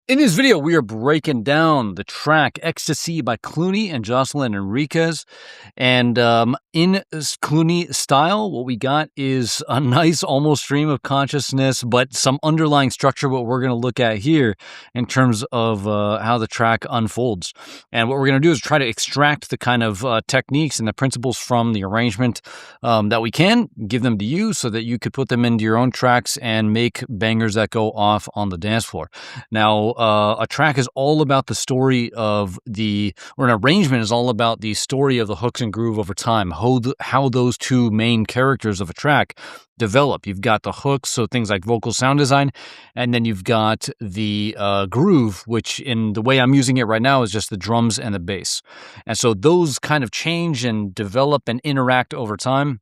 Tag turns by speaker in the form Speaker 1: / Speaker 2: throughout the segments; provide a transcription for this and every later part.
Speaker 1: In this video, we are breaking down the track XTC by Cloonee and Jocelyn Enriquez. And in Cloonee style, what we got is a nice almost stream of consciousness, but some underlying structure, what we're going to look at here in terms of how the track unfolds. And what we're going to do is try to extract the kind of techniques and the principles from the arrangement that we can, give them to you so that you could put them into your own tracks and make bangers that go off on the dance floor. Now, a track is all about the story of or an arrangement is all about the story of the hooks and groove over time, how those two main characters of a track develop. You've got the hooks, so things like vocal sound design, and then you've got the groove, which in the way I'm using it right now is just the drums and the bass. And so those kind of change and develop and interact over time.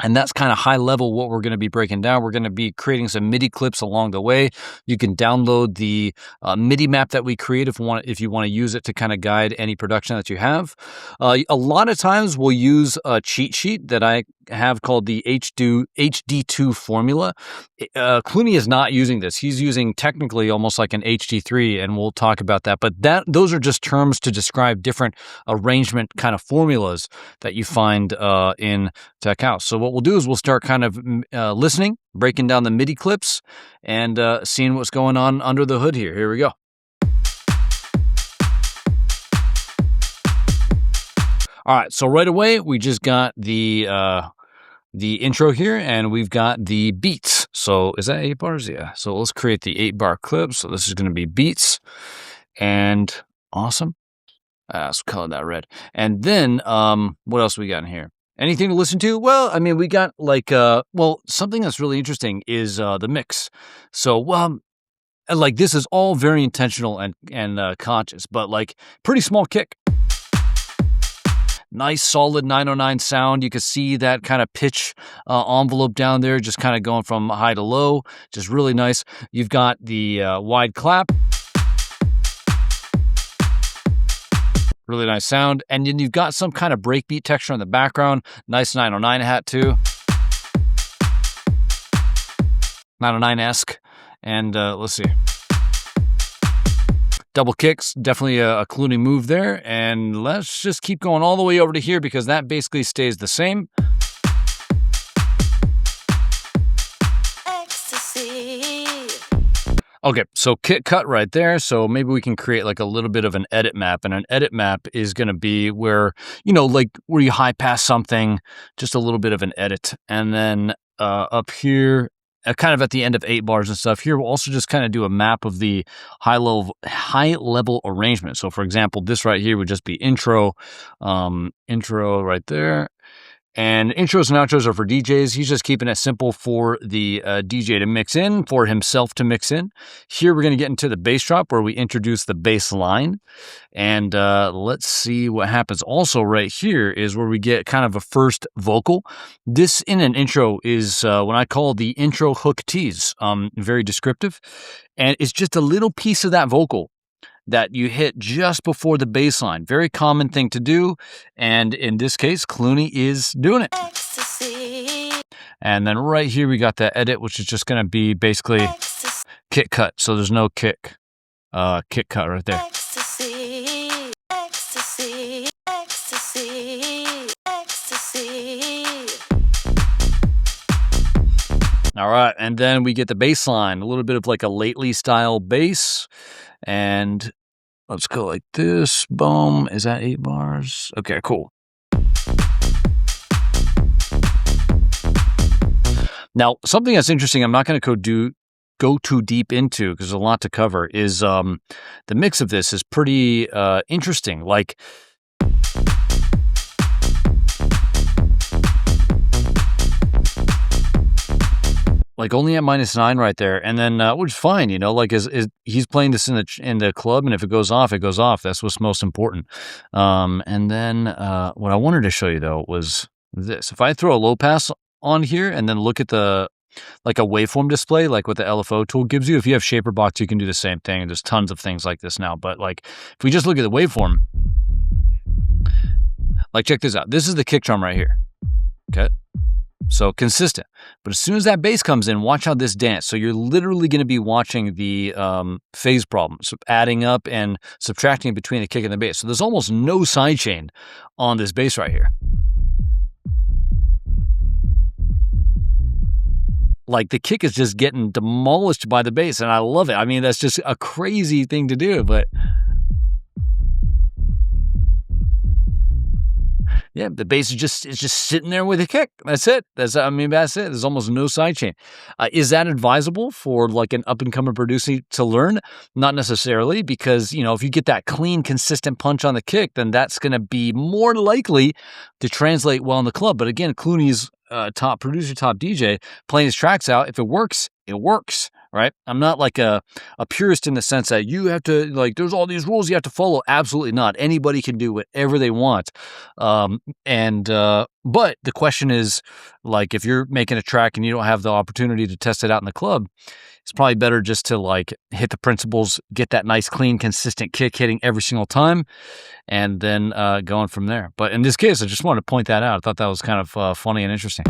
Speaker 1: And that's kind of high level what we're going to be breaking down. We're going to be creating some MIDI clips along the way. You can download the MIDI map that we create if you want to use it to kind of guide any production that you have. A lot of times we'll use a cheat sheet that I have called the HD2 formula. Cloonee is not using this. He's using technically almost like an HD3, and we'll talk about that. But those are just terms to describe different arrangement kind of formulas that you find in Tech House. So what we'll do is we'll start kind of listening, breaking down the MIDI clips, and seeing what's going on under the hood here. Here we go. All right, so right away we just got the intro here, and we've got the beats. So is that 8 bars? Yeah. So let's create the 8-bar clip. So this is going to be beats, and awesome. Let's color that red. And then what else we got in here? Anything to listen to? Well, I mean, we got like something that's really interesting is the mix. So like this is all very intentional and conscious, but like pretty small kick. Nice solid 909 sound. You can see that kind of pitch envelope down there, just kind of going from high to low, just really nice. You've got the wide clap. Really nice sound. And then you've got some kind of breakbeat texture in the background. Nice 909 hat too. 909-esque. And let's see. Double kicks, definitely a Cloonee move there. And let's just keep going all the way over to here because that basically stays the same. Okay, so kick cut right there. So maybe we can create like a little bit of an edit map. And an edit map is going to be where, like where you high pass something, just a little bit of an edit. And then up here, kind of at the end of 8 bars and stuff, here we'll also just kind of do a map of the high level arrangement. So for example, this right here would just be intro right there. And intros and outros are for DJs. He's just keeping it simple for the DJ to mix in, for himself to mix in. Here we're going to get into the bass drop where we introduce the bass line. And let's see what happens. Also right here is where we get kind of a first vocal. This in an intro is what I call the intro hook tease. Very descriptive. And it's just a little piece of that vocal that you hit just before the bass line. Very common thing to do. And in this case, Cloonee is doing it. Ecstasy. And then right here, we got the edit, which is just going to be basically ecstasy. Kick cut. So there's no kick cut right there. Ecstasy. Ecstasy. Ecstasy. Ecstasy. All right. And then we get the bass line, a little bit of like a lately style bass. And let's go like this. Boom. Is that 8 bars? Okay, cool. Now, something that's interesting, I'm not going to go too deep into because there's a lot to cover, is the mix of this is pretty interesting. Like only at -9 right there, and then which is fine, like is he's playing this in the club, and if it goes off, it goes off. That's what's most important. And then what I wanted to show you though was this. If I throw a low pass on here and then look at like a waveform display, like what the LFO tool gives you. If you have Shaper Box, you can do the same thing. There's tons of things like this now, but like if we just look at the waveform, like check this out. This is the kick drum right here. Okay. So consistent. But as soon as that bass comes in, watch how this dance. So you're literally going to be watching the phase problem, so adding up and subtracting between the kick and the bass. So there's almost no sidechain on this bass right here. Like the kick is just getting demolished by the bass, and I love it. I mean, that's just a crazy thing to do, but yeah, the bass is just sitting there with a kick. That's it. That's it. There's almost no sidechain. Is that advisable for like an up and coming producer to learn? Not necessarily, because if you get that clean, consistent punch on the kick, then that's going to be more likely to translate well in the club. But again, Cloonee's top producer, top DJ, playing his tracks out. If it works, it works. Right? I'm not like a purist in the sense that you have to, like, there's all these rules you have to follow. Absolutely not. Anybody can do whatever they want. But the question is, like, if you're making a track and you don't have the opportunity to test it out in the club, it's probably better just to like hit the principles, get that nice, clean, consistent kick hitting every single time, and then going from there. But in this case, I just wanted to point that out. I thought that was kind of funny and interesting.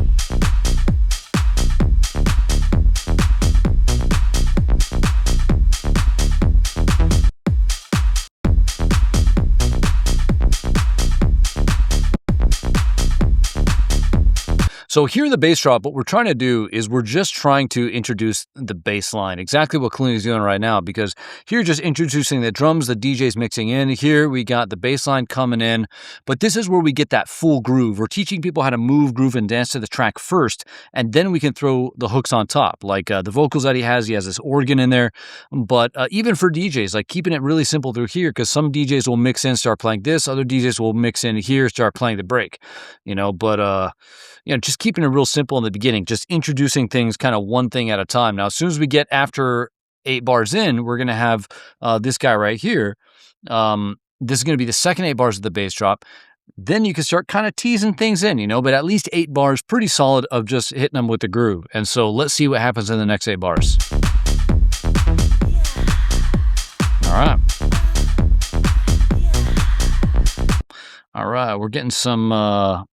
Speaker 1: So here in the bass drop, what we're trying to do is we're just trying to introduce the bass line, exactly what Cloonee is doing right now, because here just introducing the drums, the DJ's mixing in. Here we got the bass line coming in, but this is where we get that full groove. We're teaching people how to move, groove, and dance to the track first, and then we can throw the hooks on top, like the vocals that he has this organ in there. But even for DJs, like keeping it really simple through here, because some DJs will mix in, start playing this, other DJs will mix in here, start playing the break, but just keeping it real simple in the beginning, just introducing things kind of one thing at a time. Now, as soon as we get after 8 bars in, we're going to have this guy right here. This is going to be the second 8 bars of the bass drop. Then you can start kind of teasing things in, but at least 8 bars, pretty solid of just hitting them with the groove. And so let's see what happens in the next 8 bars. All right. All right, we're getting some...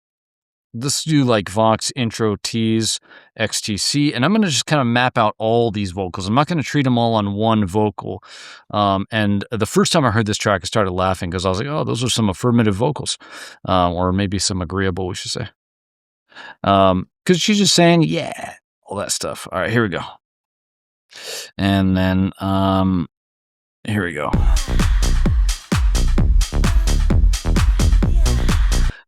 Speaker 1: Let's do like Vox intro tease XTC, and I'm going to just kind of map out all these vocals. I'm not going to treat them all on one vocal. And the first time I heard this track, I started laughing because I was like, oh, those are some affirmative vocals, or maybe some agreeable, we should say. Because she's just saying, yeah, all that stuff. All right, here we go. And then here we go.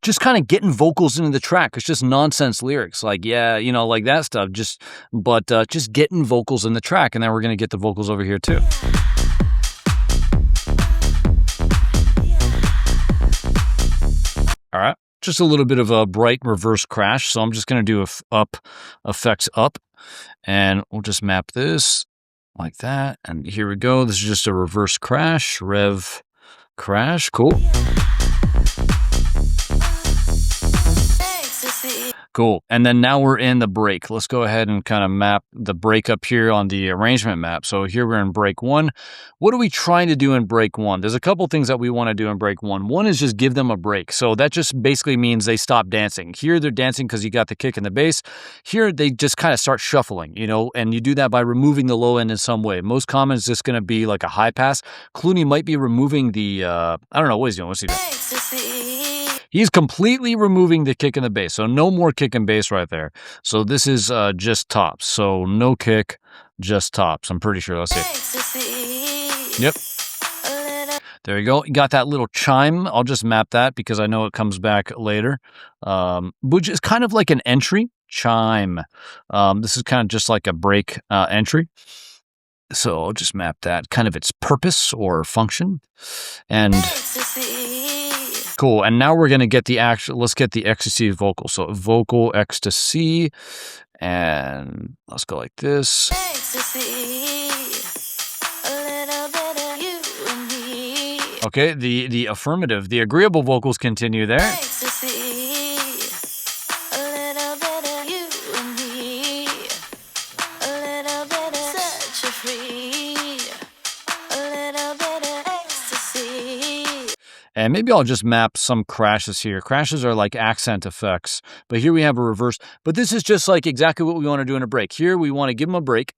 Speaker 1: Just kind of getting vocals into the track. It's just nonsense lyrics, like, yeah, like that stuff. Just getting vocals in the track, and then we're going to get the vocals over here too. All right, just a little bit of a bright reverse crash. So I'm just going to do up effects up, and we'll just map this like that. And here we go. This is just a reverse crash, rev crash. Cool. Cool. And then now we're in the break. Let's go ahead and kind of map the break up here on the arrangement map. So here we're in break 1. What are we trying to do in break 1? There's a couple things that we want to do in break 1. One is just give them a break. So that just basically means they stop dancing. Here they're dancing because you got the kick and the bass. Here they just kind of start shuffling, and you do that by removing the low end in some way. Most common is just going to be like a high pass. Cloonee might be removing the, I don't know what he's doing. Let's see. He's completely removing the kick and the bass. So no more kick and bass right there. So this is just tops. So no kick, just tops. I'm pretty sure. Let's see. Yep. There you go. You got that little chime. I'll just map that because I know it comes back later. Which is kind of like an entry. Chime. This is kind of just like a break entry. So I'll just map that. Kind of its purpose or function. And... cool. And now we're going to get the actual, let's get the XTC vocal. So vocal XTC, and let's go like this. Okay, the affirmative, the agreeable vocals continue there. And maybe I'll just map some crashes here. Crashes are like accent effects, but here we have a reverse. But this is just like exactly what we want to do in a break. Here we want to give them a break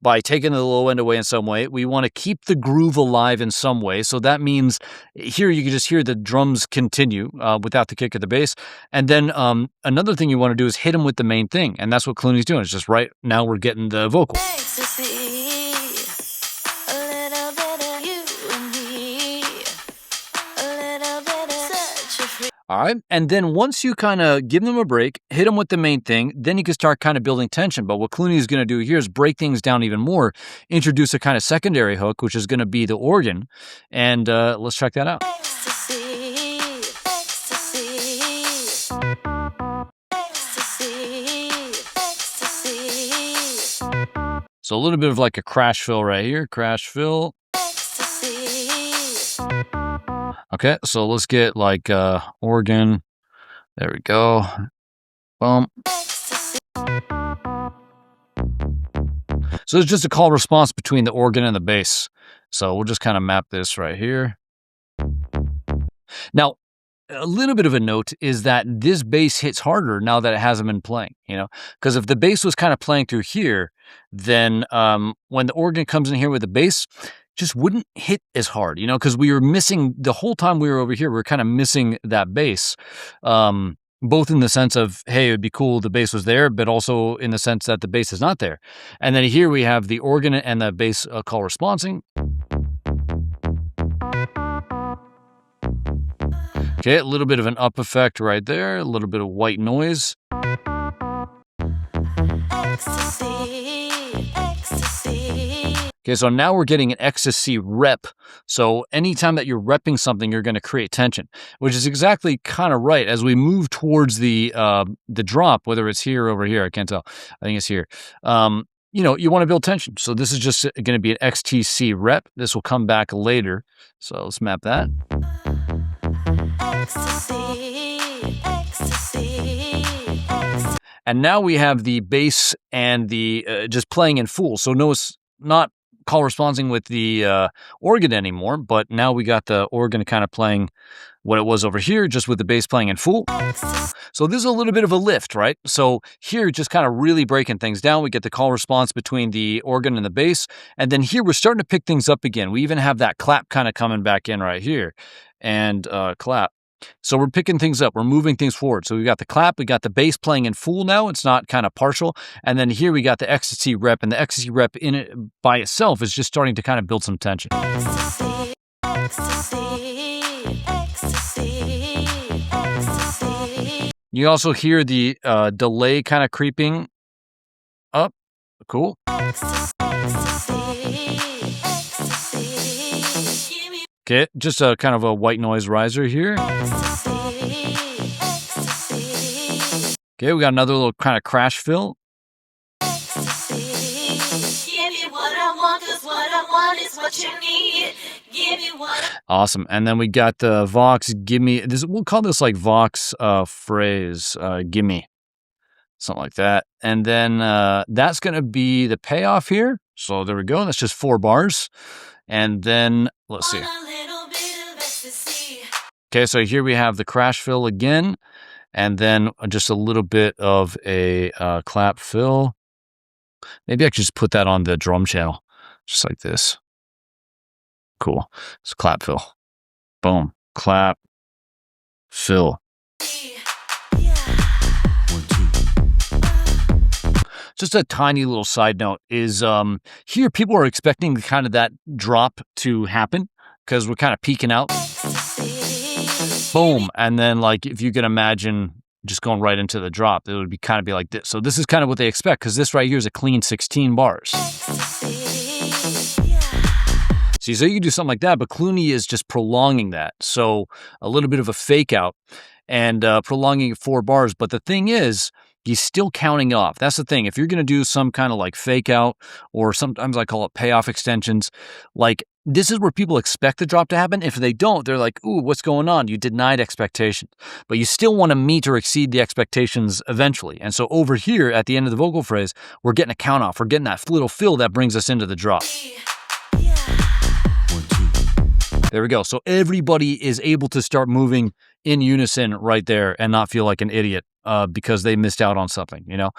Speaker 1: by taking the low end away in some way. We want to keep the groove alive in some way. So that means here you can just hear the drums continue without the kick of the bass. And then another thing you want to do is hit them with the main thing. And that's what Cloonee's doing. It's just right now we're getting the vocal. All right. And then once you kind of give them a break, hit them with the main thing, then you can start kind of building tension. But what Cloonee is going to do here is break things down even more, introduce a kind of secondary hook, which is going to be the organ. And let's check that out. Ecstasy, ecstasy, ecstasy, ecstasy. So a little bit of like a crash fill right here. Crash fill. Okay, so let's get like organ. There we go. Boom. So it's just a call response between the organ and the bass. So we'll just kind of map this right here. Now, a little bit of a note is that this bass hits harder now that it hasn't been playing, because if the bass was kind of playing through here, then when the organ comes in here with the bass, just wouldn't hit as hard, because we were missing the whole time we were over here. We were kind of missing that bass, both in the sense of, hey, it would be cool the bass was there, but also in the sense that the bass is not there. And then here we have the organ and the bass call responsing. Okay, a little bit of an up effect right there, a little bit of white noise. Ecstasy, ecstasy. Okay, so now we're getting an ecstasy rep. So anytime that you're repping something, you're going to create tension, which is exactly kind of right. As we move towards the drop, whether it's here or over here, I can't tell. I think it's here. You want to build tension. So this is just going to be an XTC rep. This will come back later. So let's map that. Ecstasy, ecstasy, ecstasy. And now we have the bass and the just playing in full. So no, it's not call responding with the organ anymore, but now we got the organ kind of playing what it was over here, just with the bass playing in full. So this is a little bit of a lift, right? So here, just kind of really breaking things down. We get the call response between the organ and the bass. And then here, we're starting to pick things up again. We even have that clap kind of coming back in right here. And clap. So we're picking things up. We're moving things forward. So we got the clap. We got the bass playing in full now. It's not kind of partial. And then here we got the ecstasy rep. And the ecstasy rep in it by itself is just starting to kind of build some tension. Ecstasy, ecstasy, ecstasy, ecstasy. You also hear the delay kind of creeping up. Cool. Ecstasy, ecstasy, ecstasy. Okay, just a kind of a white noise riser here. Okay, we got another little kind of crash fill. Awesome, and then we got the Vox gimme. We'll call this like Vox phrase gimme, something like that. And then that's going to be the payoff here. So there we go. That's just 4 bars. And then let's see. Okay, so here we have the crash fill again, and then just a little bit of a clap fill. Maybe I could just put that on the drum channel, just like this. Cool. It's clap fill. Boom. Clap fill. 1, 2. Just a tiny little side note is here people are expecting kind of that drop to happen because we're kind of peaking out. Boom. And then like if you can imagine just going right into the drop, it would be kind of be like this. So this is kind of what they expect because this right here is a clean 16 bars. See, so you can do something like that, but Cloonee is just prolonging that. So a little bit of a fake out and prolonging 4 bars. But the thing is, he's still counting off. That's the thing. If you're going to do some kind of like fake out, or sometimes I call it payoff extensions, like this is where people expect the drop to happen. If they don't, they're like, ooh, what's going on? You denied expectations. But you still want to meet or exceed the expectations eventually. And so over here at the end of the vocal phrase, we're getting a count off. We're getting that little fill that brings us into the drop. 1, 2. There we go. So everybody is able to start moving in unison right there and not feel like an idiot because they missed out on something, you know?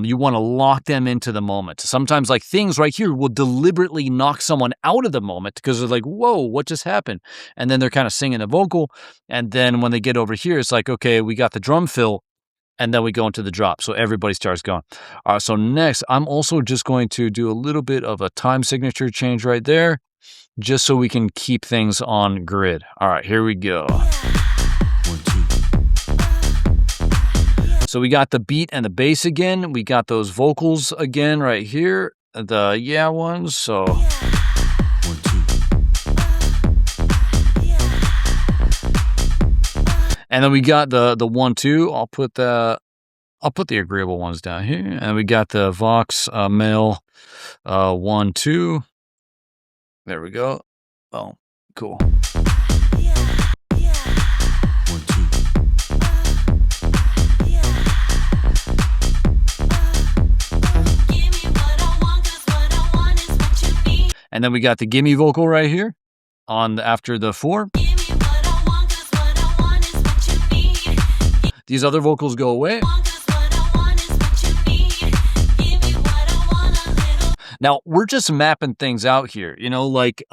Speaker 1: You want to lock them into the moment. Sometimes like things right here will deliberately knock someone out of the moment because they're like, whoa, what just happened? And then they're kind of singing the vocal. And then when they get over here, it's like, okay, we got the drum fill. And then we go into the drop. So everybody starts going. All right, so next, I'm also just going to do a little bit of a time signature change right there, just so we can keep things on grid. All right, here we go. 1, 2. So we got the beat and the bass again. We got those vocals again right here, the yeah ones. So 1, 2. And then we got the 1, 2. I'll put the agreeable ones down here. And we got the Vox male 1, 2. There we go. Oh, cool. 1, 2. And then we got the gimme vocal right here on after the 4. These other vocals go away. Now, we're just mapping things out here, you know, like,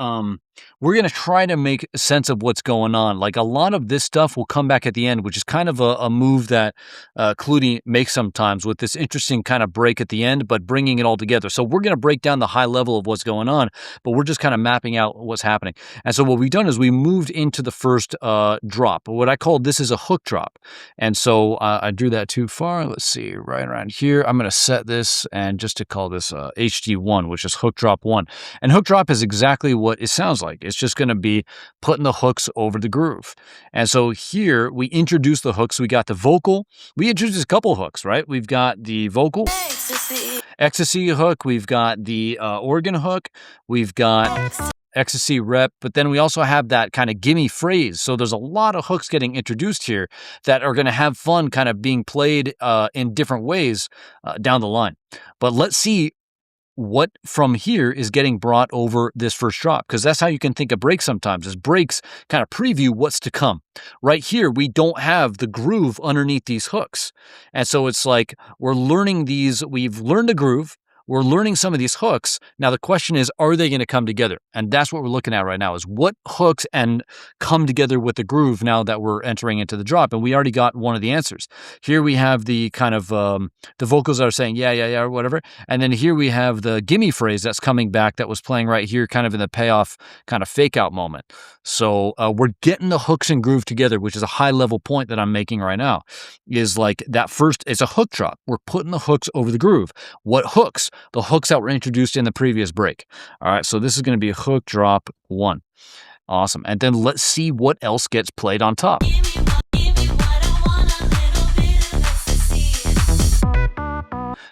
Speaker 1: we're going to try to make sense of what's going on. Like, a lot of this stuff will come back at the end, which is kind of a move that Cloonee makes sometimes with this interesting kind of break at the end, but bringing it all together. So we're going to break down the high level of what's going on, but we're just kind of mapping out what's happening. And so what we've done is we moved into the first drop. What I call this is a hook drop. And so I drew that too far. Let's see, right around here. I'm going to set this and just to call this HD1, which is hook drop 1. And hook drop is exactly what it sounds like. It's just going to be putting the hooks over the groove. And so here we introduce the hooks. We got the vocal. We introduced a couple hooks, right? We've got the vocal, ecstasy hook. We've got the organ hook. We've got ecstasy rep, but then we also have that kind of gimme phrase. So there's a lot of hooks getting introduced here that are going to have fun kind of being played in different ways down the line. But let's see what from here is getting brought over this first drop, because that's how you can think of breaks sometimes, is breaks kind of preview what's to come. Right here, we don't have the groove underneath these hooks. And so it's like we're learning these, we've learned a groove, we're learning some of these hooks. Now the question is, are they going to come together? And that's what we're looking at right now, is what hooks and come together with the groove now that we're entering into the drop. And we already got one of the answers. Here we have the kind of the vocals that are saying yeah, yeah, yeah, or whatever. And then here we have the gimme phrase that's coming back that was playing right here kind of in the payoff kind of fake out moment. So we're getting the hooks and groove together, which is a high level point that I'm making right now, is like that first, it's a hook drop. We're putting the hooks over the groove. What hooks? The hooks that were introduced in the previous break. All right, so this is going to be a hook drop 1. Awesome. And then let's see what else gets played on top.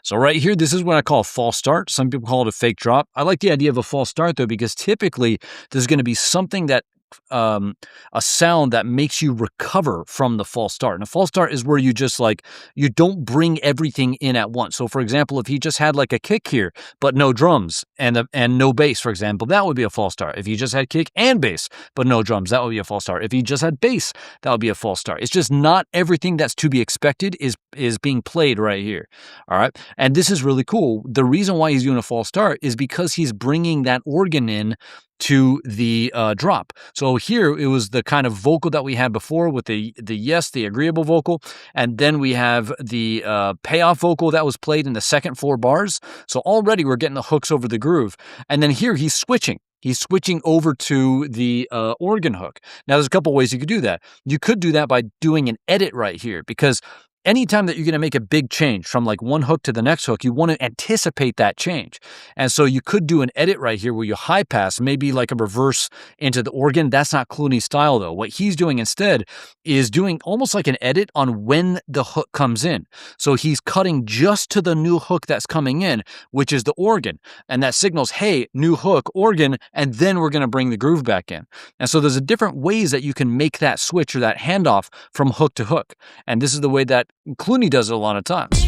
Speaker 1: So right here, this is what I call a false start. Some people call it a fake drop. I like the idea of a false start though, because typically there's going to be something that a sound that makes you recover from the false start. And a false start is where you just like, you don't bring everything in at once. So for example, if he just had like a kick here, but no drums and no bass, for example, that would be a false start. If he just had kick and bass, but no drums, that would be a false start. If he just had bass, that would be a false start. It's just not everything that's to be expected is being played right here. All right. And this is really cool. The reason why he's doing a false start is because he's bringing that organ in to the drop. So here it was the kind of vocal that we had before with the yes, the agreeable vocal, and then we have the payoff vocal that was played in the second 4 bars. So already we're getting the hooks over the groove, and then here he's switching. He's switching over to the organ hook. Now there's a couple ways you could do that. You could do that by doing an edit right here, because anytime that you're going to make a big change from like one hook to the next hook, you want to anticipate that change. And so you could do an edit right here where you high pass, maybe like a reverse into the organ. That's not Cloonee style though. What he's doing instead is doing almost like an edit on when the hook comes in. So he's cutting just to the new hook that's coming in, which is the organ. And that signals, hey, new hook, organ, and then we're going to bring the groove back in. And so there's a different ways that you can make that switch or that handoff from hook to hook. And this is the way that Cloonee does it a lot of times.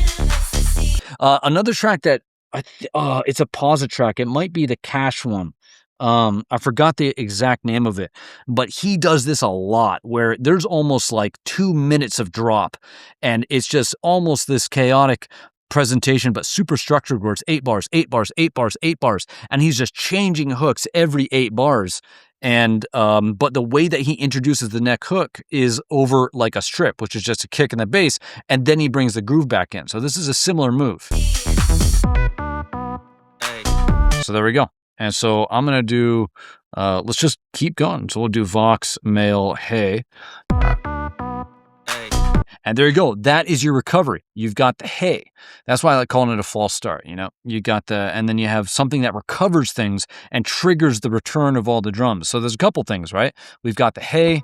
Speaker 1: Another track that it's a pause track. It might be the Cash one. I forgot the exact name of it, but he does this a lot where there's almost like 2 minutes of drop, and it's just almost this chaotic presentation, but super structured where it's 8 bars, 8 bars, 8 bars, 8 bars, and he's just changing hooks every 8 bars. And but the way that he introduces the neck hook is over like a strip, which is just a kick in the bass, and then he brings the groove back in. So this is a similar move. So there we go. And so I'm going to do, let's just keep going. So we'll do Vox, male, hey. And there you go. That is your recovery. You've got the hey. That's why I like calling it a false start. You know, you got the, and then you have something that recovers things and triggers the return of all the drums. So there's a couple things, right? We've got the hey,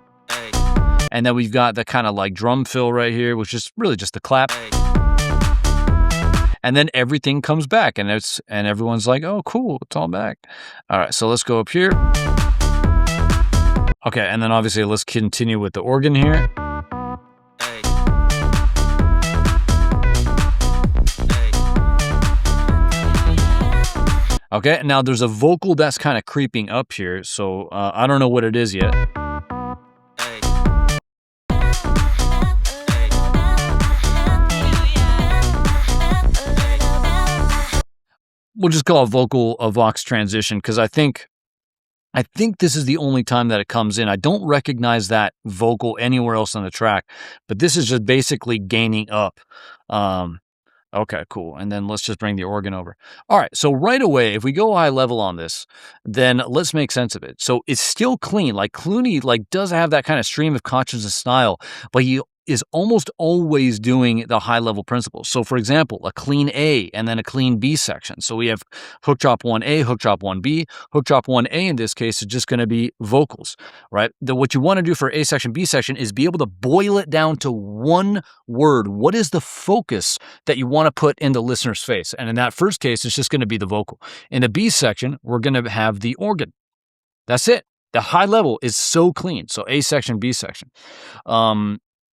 Speaker 1: and then we've got the kind of like drum fill right here, which is really just the clap. And then everything comes back, and everyone's like, oh, cool, it's all back. All right, so let's go up here. Okay, and then obviously let's continue with the organ here. Okay, now there's a vocal that's kind of creeping up here, so I don't know what it is yet. We'll just call it a Vox transition, because I think this is the only time that it comes in. I don't recognize that vocal anywhere else on the track, but this is just basically gaining up. Okay, cool. And then let's just bring the organ over. All right, so right away, if we go high level on this, then let's make sense of it. So it's still clean. Like Cloonee does have that kind of stream of consciousness style, but he is almost always doing the high level principles. So for example, a clean A and then a clean B section. So we have hook drop 1A, hook drop 1B. Hook drop 1A in this case is just going to be vocals, right? What you want to do for A section, B section is be able to boil it down to one word. What is the focus that you want to put in the listener's face? And in that first case, it's just going to be the vocal. In the B section, we're going to have the organ. That's it. The high level is so clean. So A section, B section.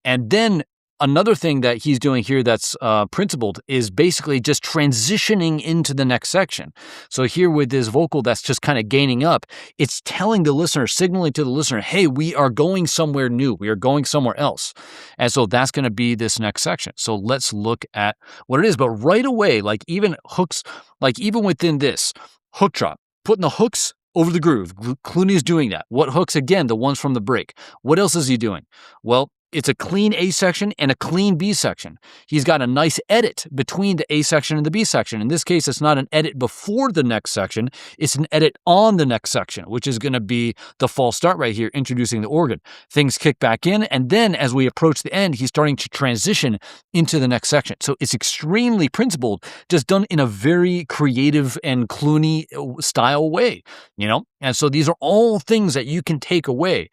Speaker 1: And then another thing that he's doing here that's principled is basically just transitioning into the next section. So here with this vocal that's just kind of gaining up, it's telling the listener, signaling to the listener, hey, we are going somewhere new. We are going somewhere else. And so that's going to be this next section. So let's look at what it is. But right away, like even hooks, like even within this, hook drop, putting the hooks over the groove. Clooney's doing that. What hooks? Again, the ones from the break. What else is he doing? Well, it's a clean A section and a clean B section. He's got a nice edit between the A section and the B section. In this case, it's not an edit before the next section. It's an edit on the next section, which is going to be the false start right here, introducing the organ. Things kick back in, and then as we approach the end, he's starting to transition into the next section. So it's extremely principled, just done in a very creative and Clooney style way, you know? And so these are all things that you can take away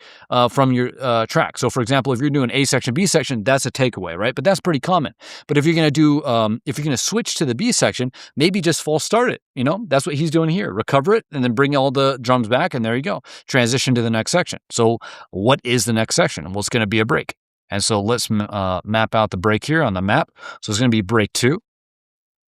Speaker 1: from your track. So for example, if you're doing A section, B section, that's a takeaway, right? But that's pretty common. But if you're going to do, if you're going to switch to the B section, maybe just false start it, you know? That's what he's doing here. Recover it and then bring all the drums back, and there you go. Transition to the next section. So what is the next section? Well, it's going to be a break. And so let's map out the break here on the map. So it's going to be break 2.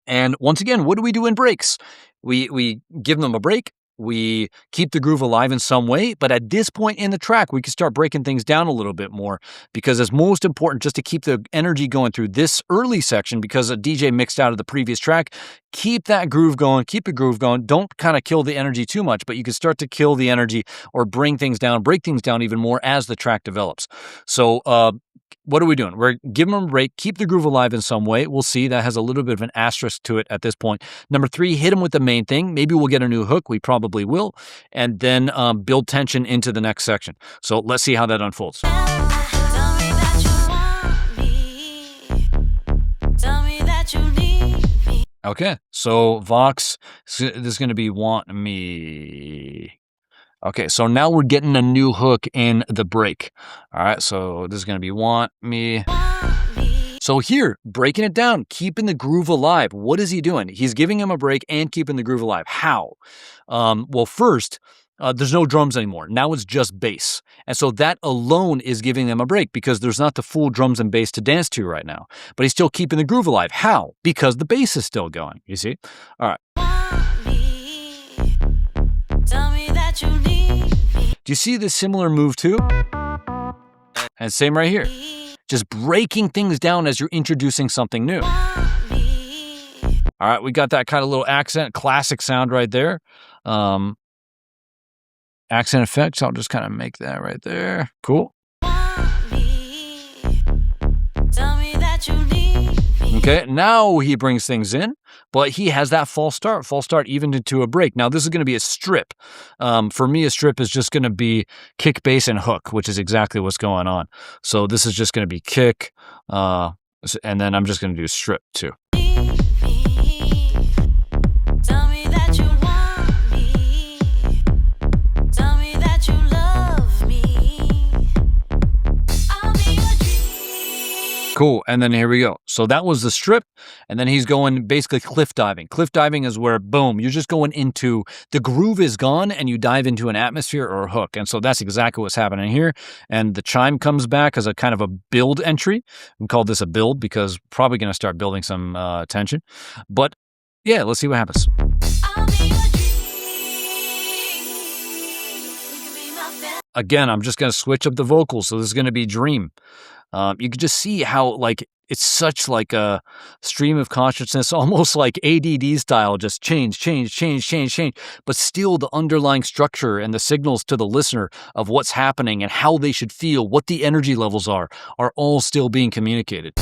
Speaker 1: And once again, what do we do in breaks? We give them a break. We keep the groove alive in some way, but at this point in the track, we can start breaking things down a little bit more, because it's most important just to keep the energy going through this early section, because a DJ mixed out of the previous track. Keep that groove going, keep the groove going. Don't kind of kill the energy too much, but you can start to kill the energy or bring things down, break things down even more as the track develops. So, what are we doing? We're giving them a break, keep the groove alive in some way. We'll see that has a little bit of an asterisk to it at this point. Number 3, hit them with the main thing. Maybe we'll get a new hook. We probably will. And then build tension into the next section. So let's see how that unfolds. Okay, so Vox, this is going to be Want Me. Okay, so now we're getting a new hook in the break. All right, so this is going to be Want Me. So here, breaking it down, keeping the groove alive. What is he doing? He's giving him a break and keeping the groove alive. How? Well, first, there's no drums anymore. Now it's just bass. And so that alone is giving them a break, because there's not the full drums and bass to dance to right now. But he's still keeping the groove alive. How? Because the bass is still going, you see? All right. Tell me that Do you see this similar move too? And same right here. Just breaking things down as you're introducing something new. All right, we got that kind of little accent, classic sound right there. Accent effects, I'll just kind of make that right there. Cool. Okay, now he brings things in, but he has that false start even into a break. Now, this is going to be a strip. For me, a strip is just going to be kick, bass, and hook, which is exactly what's going on. So this is just going to be kick, and then I'm just going to do strip too. Cool, and then here we go. So that was the strip, and then he's going basically cliff diving. Cliff diving is where, boom, you're just going into, the groove is gone, and you dive into an atmosphere or a hook. And so that's exactly what's happening here. And the chime comes back as a kind of a build entry. We call this a build because probably going to start building some tension. But yeah, let's see what happens. Again, I'm just going to switch up the vocals, so this is going to be Dream. You can just see how, like, it's such like a stream of consciousness, almost like ADD style, just change. But still the underlying structure and the signals to the listener of what's happening and how they should feel, what the energy levels are all still being communicated.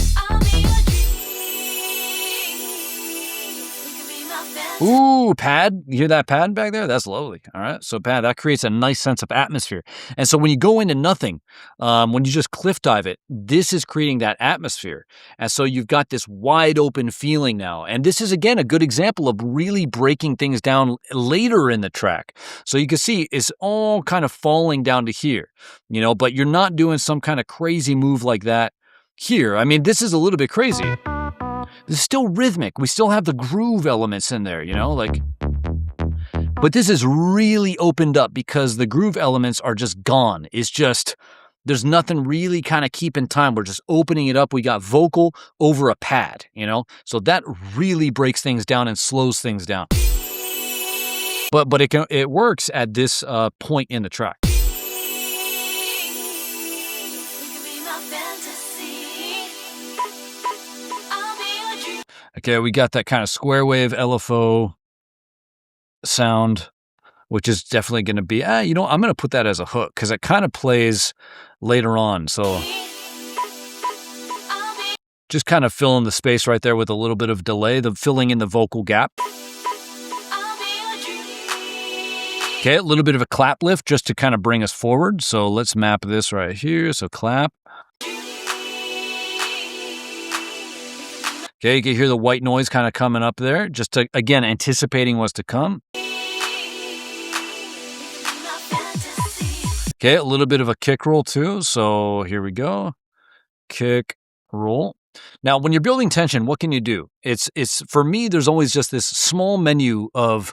Speaker 1: Ooh, pad. You hear that pad back there? That's lovely. All right. So pad, that creates a nice sense of atmosphere. And so when you go into nothing, when you just cliff dive it, this is creating that atmosphere. And so you've got this wide open feeling now. And this is, again, a good example of really breaking things down later in the track. So you can see it's all kind of falling down to here, you know, but you're not doing some kind of crazy move like that here. I mean, this is a little bit crazy. This is still rhythmic. We still have the groove elements in there, you know, like, but this is really opened up because the groove elements are just gone. It's just, there's nothing really kind of keeping time. We're just opening it up. We got vocal over a pad, you know, so that really breaks things down and slows things down. But it works at this point in the track. Okay, we got that kind of square wave LFO sound, which is definitely going to be, you know, I'm going to put that as a hook because it kind of plays later on. So just kind of fill in the space right there with a little bit of delay, filling in the vocal gap. Okay, a little bit of a clap lift just to kind of bring us forward. So let's map this right here. So clap. Okay, you can hear the white noise kind of coming up there, just to, again, anticipating what's to come. Okay, a little bit of a kick roll too. So here we go. Kick, roll. Now, when you're building tension, what can you do? It's for me, there's always just this small menu of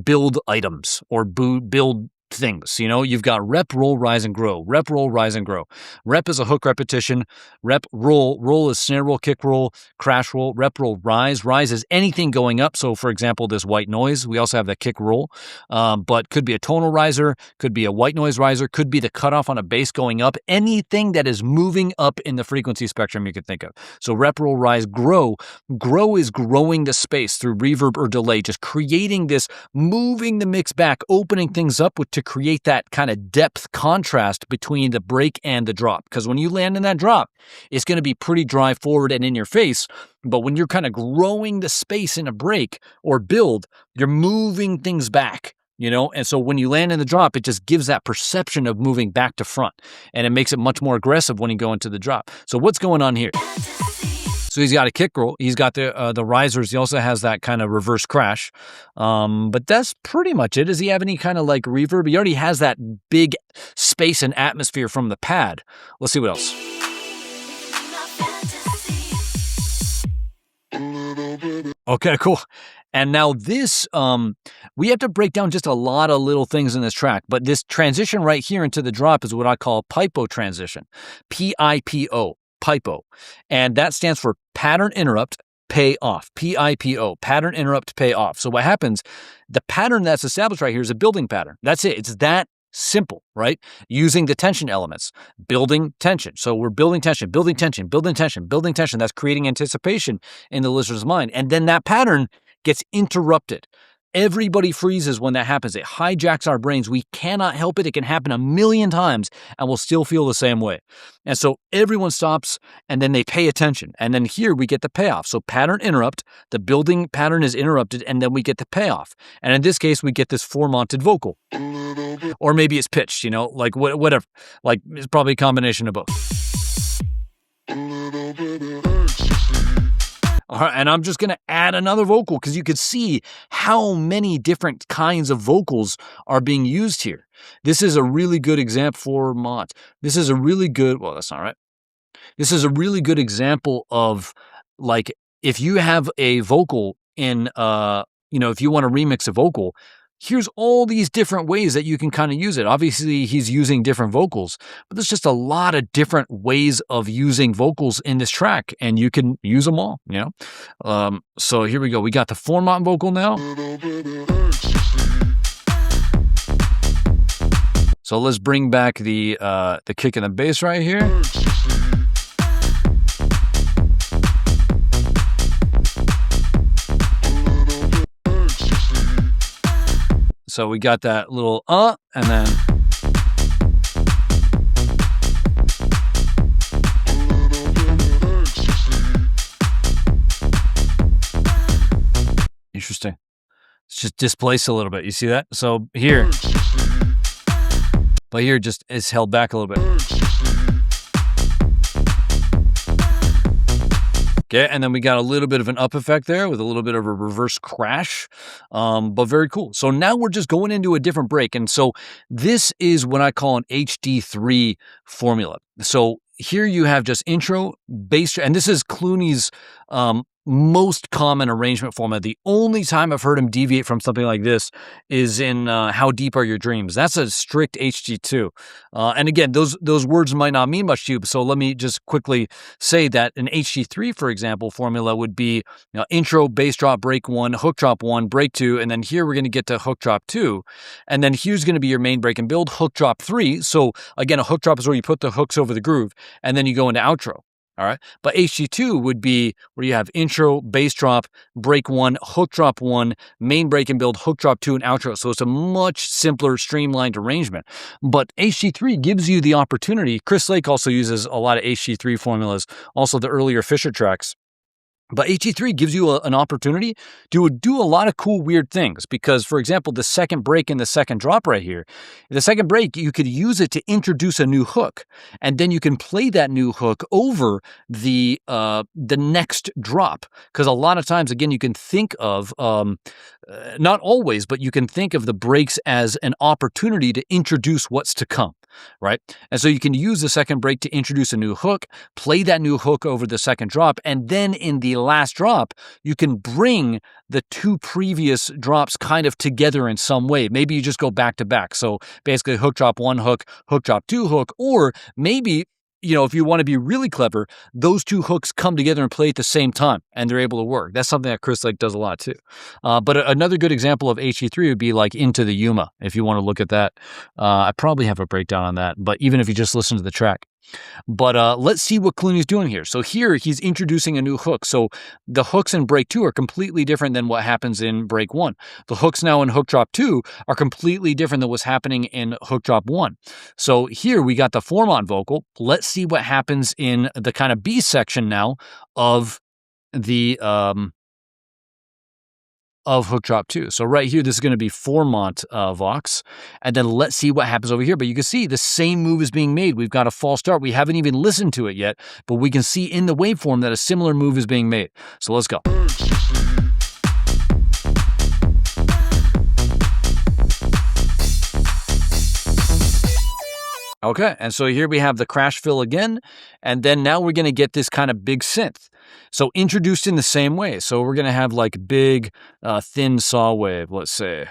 Speaker 1: build items or build things. You know, you've got rep, roll, rise, and grow. Rep, roll, rise, and grow. Rep is a hook repetition. Rep, roll. Roll is snare roll, kick roll, crash roll. Rep, roll, rise. Rise is anything going up. So, for example, this white noise. We also have the kick roll, but could be a tonal riser, could be a white noise riser, could be the cutoff on a bass going up. Anything that is moving up in the frequency spectrum you could think of. So, rep, roll, rise, grow. Grow is growing the space through reverb or delay, just creating this, moving the mix back, opening things up to create that kind of depth contrast between the break and the drop. Because when you land in that drop, it's going to be pretty dry forward and in your face. But when you're kind of growing the space in a break or build, you're moving things back, you know? And so when you land in the drop, it just gives that perception of moving back to front. And it makes it much more aggressive when you go into the drop. So what's going on here? So he's got a kick roll. He's got the risers. He also has that kind of reverse crash. But that's pretty much it. Does he have any kind of like reverb? He already has that big space and atmosphere from the pad. Let's see what else. Okay, cool. And now this, we have to break down just a lot of little things in this track. But this transition right here into the drop is what I call PIPO transition. P-I-P-O. PIPO. And that stands for pattern interrupt, pay off. PIPO, pattern interrupt, pay off. So what happens, the pattern that's established right here is a building pattern. That's it. It's that Simple, right? Using the tension elements, building tension. So we're building tension, building tension, building tension, building tension. That's creating anticipation in the listener's mind. And then that pattern gets interrupted. Everybody freezes when that happens. It hijacks our brains. We cannot help it. It can happen a million times and we'll still feel the same way. And so everyone stops and then they pay attention. And then here we get the payoff. So pattern interrupt, the building pattern is interrupted, and then we get the payoff. And in this case, we get this four-monted vocal. Or maybe it's pitched, like whatever. Like it's probably a combination of both. All right, and I'm just going to add another vocal because you could see how many different kinds of vocals are being used here. This is a really good example for mods. This is a really good, well, that's not right. This is a really good example of, like, if you have a vocal in, if you want to remix a vocal, here's all these different ways that you can kind of use it. Obviously, he's using different vocals, but there's just a lot of different ways of using vocals in this track, and you can use them all, So here we go. We got the four-mont vocal now. So let's bring back the kick and the bass right here. So we got that little and then interesting. It's just displaced a little bit. You see that? So here, but here just is held back a little bit. Okay, and then we got a little bit of an up effect there with a little bit of a reverse crash, but very cool. So now we're just going into a different break. And so this is what I call an HD3 formula. So here you have just intro, bass, and this is Cloonee's most common arrangement format. The only time I've heard him deviate from something like this is in How Deep Are Your Dreams. That's a strict HD2. And again, those words might not mean much to you, so let me just quickly say that an HD3, for example, formula would be intro, bass drop, break 1, hook drop 1, break 2, and then here we're going to get to hook drop 2. And then here's going to be your main break and build, hook drop 3. So again, a hook drop is where you put the hooks over the groove, and then you go into outro. All right. But HD2 would be where you have intro, bass drop, break 1, hook drop 1, main break and build, hook drop 2, and outro. So it's a much simpler, streamlined arrangement. But HD3 gives you the opportunity. Chris Lake also uses a lot of HD3 formulas, also the earlier Fisher tracks. But HD3 gives you an opportunity to do a lot of cool, weird things because, for example, the second break and the second drop right here, the second break, you could use it to introduce a new hook, and then you can play that new hook over the next drop. Because a lot of times, again, you can think of, not always, but you can think of the breaks as an opportunity to introduce what's to come. Right? And so you can use the second break to introduce a new hook, play that new hook over the second drop, and then in the last drop, you can bring the two previous drops kind of together in some way. Maybe you just go back to back. So basically hook drop 1 hook drop 2 hook, or maybe if you want to be really clever, those two hooks come together and play at the same time, and they're able to work. That's something that Chris Lake does a lot too. But another good example of HD3 would be like Into the Yuma, if you want to look at that. I probably have a breakdown on that, but even if you just listen to the track. But let's see what Cloonee's doing here. So here he's introducing a new hook. So the hooks in break 2 are completely different than what happens in break 1. The hooks now in hook drop 2 are completely different than what's happening in hook drop 1. So here we got the four-mont vocal. Let's see what happens in the kind of B section now of the of hook drop 2. So right here, this is going to be four-mont Vox. And then let's see what happens over here. But you can see the same move is being made. We've got a false start. We haven't even listened to it yet, but we can see in the waveform that a similar move is being made. So let's go. Okay, and so here we have the crash fill again, and then now we're going to get this kind of big synth. So introduced in the same way. So we're going to have like big, thin saw wave, let's say. Is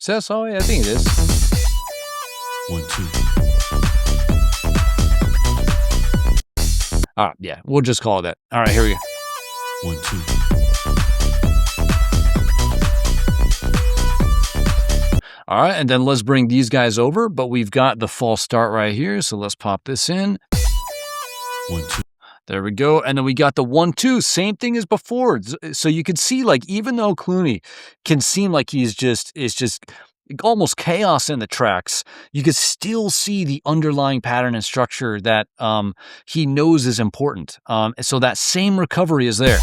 Speaker 1: that saw wave? I think it is.
Speaker 2: 1, 2.
Speaker 1: All right, yeah, we'll just call it that. All right, here we go.
Speaker 2: 1, 2.
Speaker 1: All right, and then let's bring these guys over, but we've got the false start right here, so let's pop this in.
Speaker 2: 1, 2.
Speaker 1: There we go. And then we got the 1-2, same thing as before. So you can see, like, even though Cloonee can seem like it's just almost chaos in the tracks, you can still see the underlying pattern and structure that he knows is important. So that same recovery is there.